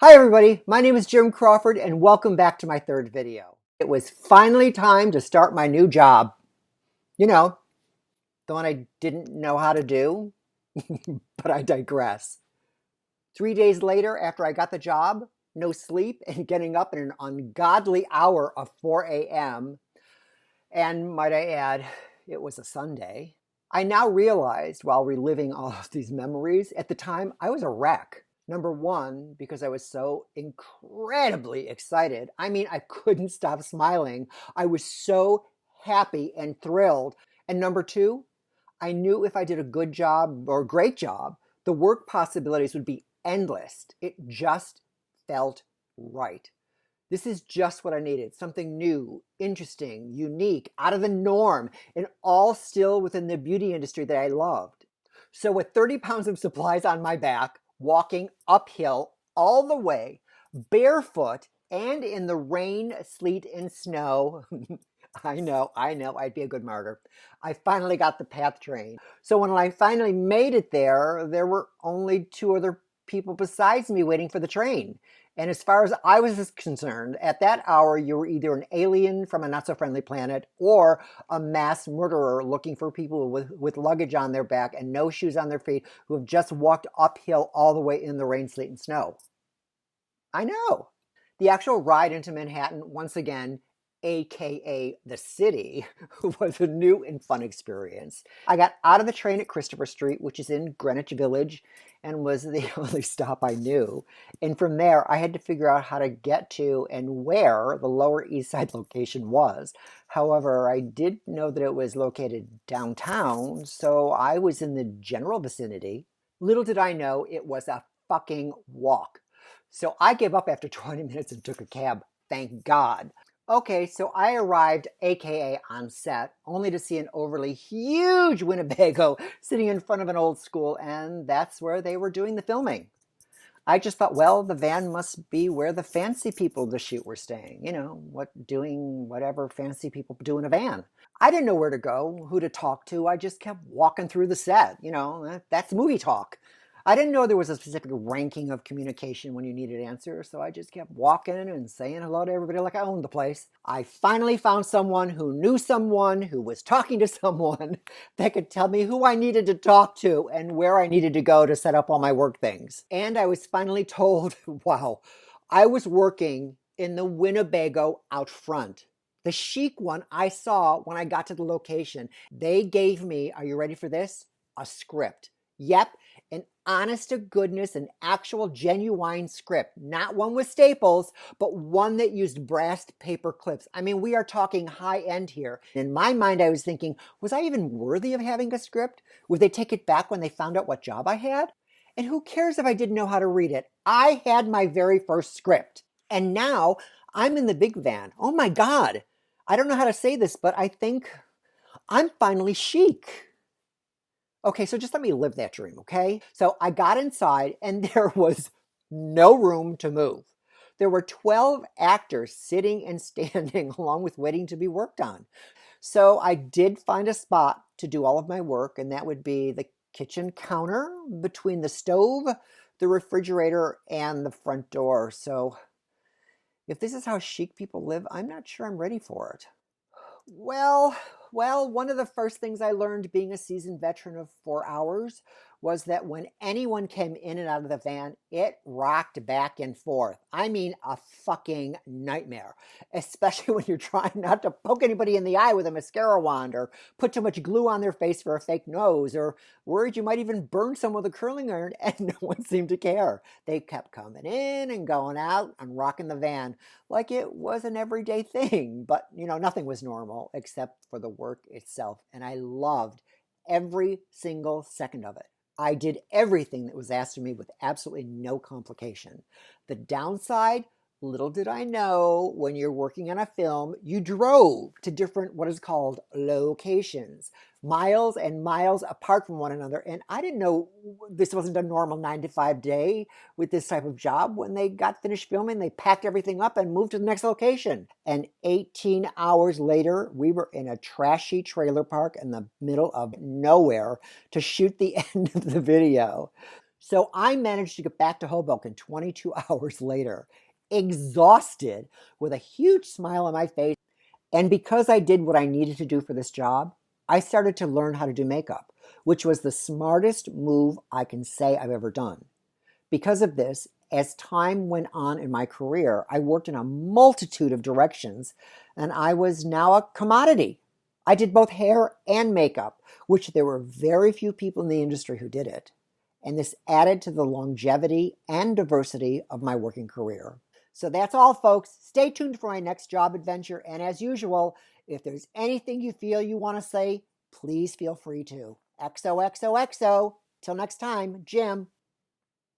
Hi everybody, my name is Jim Crawford and welcome back to my third video. It was finally time to start my new job. You know, the one I didn't know how to do, but I digress. 3 days later after I got the job, no sleep and getting up at an ungodly hour of 4 a.m. And might I add, it was a Sunday. I now realized while reliving all of these memories, at the time I was a wreck. Number one, because I was so incredibly excited. I mean, I couldn't stop smiling. I was so happy and thrilled. And number two, I knew if I did a good job or a great job, the work possibilities would be endless. It just felt right. This is just what I needed. Something new, interesting, unique, out of the norm, and all still within the beauty industry that I loved. So with 30 pounds of supplies on my back, walking uphill all the way, barefoot, and in the rain, sleet, and snow, I know, I'd be a good martyr. I finally got the PATH train. So when I finally made it there were only two other people besides me waiting for the train. And as far as I was concerned, at that hour, you were either an alien from a not-so-friendly planet or a mass murderer looking for people with luggage on their back and no shoes on their feet who have just walked uphill all the way in the rain, sleet, and snow. I know. The actual ride into Manhattan, once again, aka the city, was a new and fun experience. I got out of the train at Christopher Street, which is in Greenwich Village, and was the only stop I knew. And from there, I had to figure out how to get to and where the Lower East Side location was. However, I did know that it was located downtown, so I was in the general vicinity. Little did I know it was a fucking walk. So I gave up after 20 minutes and took a cab. Thank God. Okay, so I arrived, aka on set, only to see an overly huge Winnebago sitting in front of an old school, and that's where they were doing the filming. I just thought, well, the van must be where the fancy people of the shoot were staying. You know, doing whatever fancy people do in a van. I didn't know where to go, who to talk to. I just kept walking through the set. You know, that's movie talk. I didn't know there was a specific ranking of communication when you needed answers, so I just kept walking and saying hello to everybody like I owned the place. I finally found someone who knew someone who was talking to someone that could tell me who I needed to talk to and where I needed to go to set up all my work things. And I was finally told, wow, I was working in the Winnebago out front. The chic one I saw when I got to the location. They gave me, are you ready for this? A script. Yep, an honest to goodness, an actual genuine script. Not one with staples, but one that used brass paper clips. I mean, we are talking high end here. In my mind, I was thinking, was I even worthy of having a script? Would they take it back when they found out what job I had? And who cares if I didn't know how to read it? I had my very first script. And now I'm in the big van. Oh my God. I don't know how to say this, but I think I'm finally chic. Okay, so just let me live that dream, okay? So I got inside and there was no room to move. There were 12 actors sitting and standing along with waiting to be worked on. So I did find a spot to do all of my work, and that would be the kitchen counter between the stove, the refrigerator, and the front door. So if this is how chic people live, I'm not sure I'm ready for it. Well, one of the first things I learned being a seasoned veteran of 4 hours was that when anyone came in and out of the van, it rocked back and forth. I mean, a fucking nightmare, especially when you're trying not to poke anybody in the eye with a mascara wand or put too much glue on their face for a fake nose or worried you might even burn someone with a curling iron, and no one seemed to care. They kept coming in and going out and rocking the van like it was an everyday thing. But, you know, nothing was normal except for the work itself. And I loved every single second of it. I did everything that was asked of me with absolutely no complication. The downside, little did I know, when you're working on a film, you drove to different, what is called locations, miles and miles apart from one another. And I didn't know this wasn't a normal 9 to 5 day with this type of job. When they got finished filming, they packed everything up and moved to the next location. And 18 hours later, we were in a trashy trailer park in the middle of nowhere to shoot the end of the video. So I managed to get back to Hoboken 22 hours later, exhausted, with a huge smile on my face. And because I did what I needed to do for this job, I started to learn how to do makeup, which was the smartest move I can say I've ever done. Because of this, as time went on in my career, I worked in a multitude of directions and I was now a commodity. I did both hair and makeup, which there were very few people in the industry who did it. And this added to the longevity and diversity of my working career. So that's all, folks. Stay tuned for my next job adventure. And as usual, if there's anything you feel you want to say, please feel free to. XOXOXO. Till next time, Jim.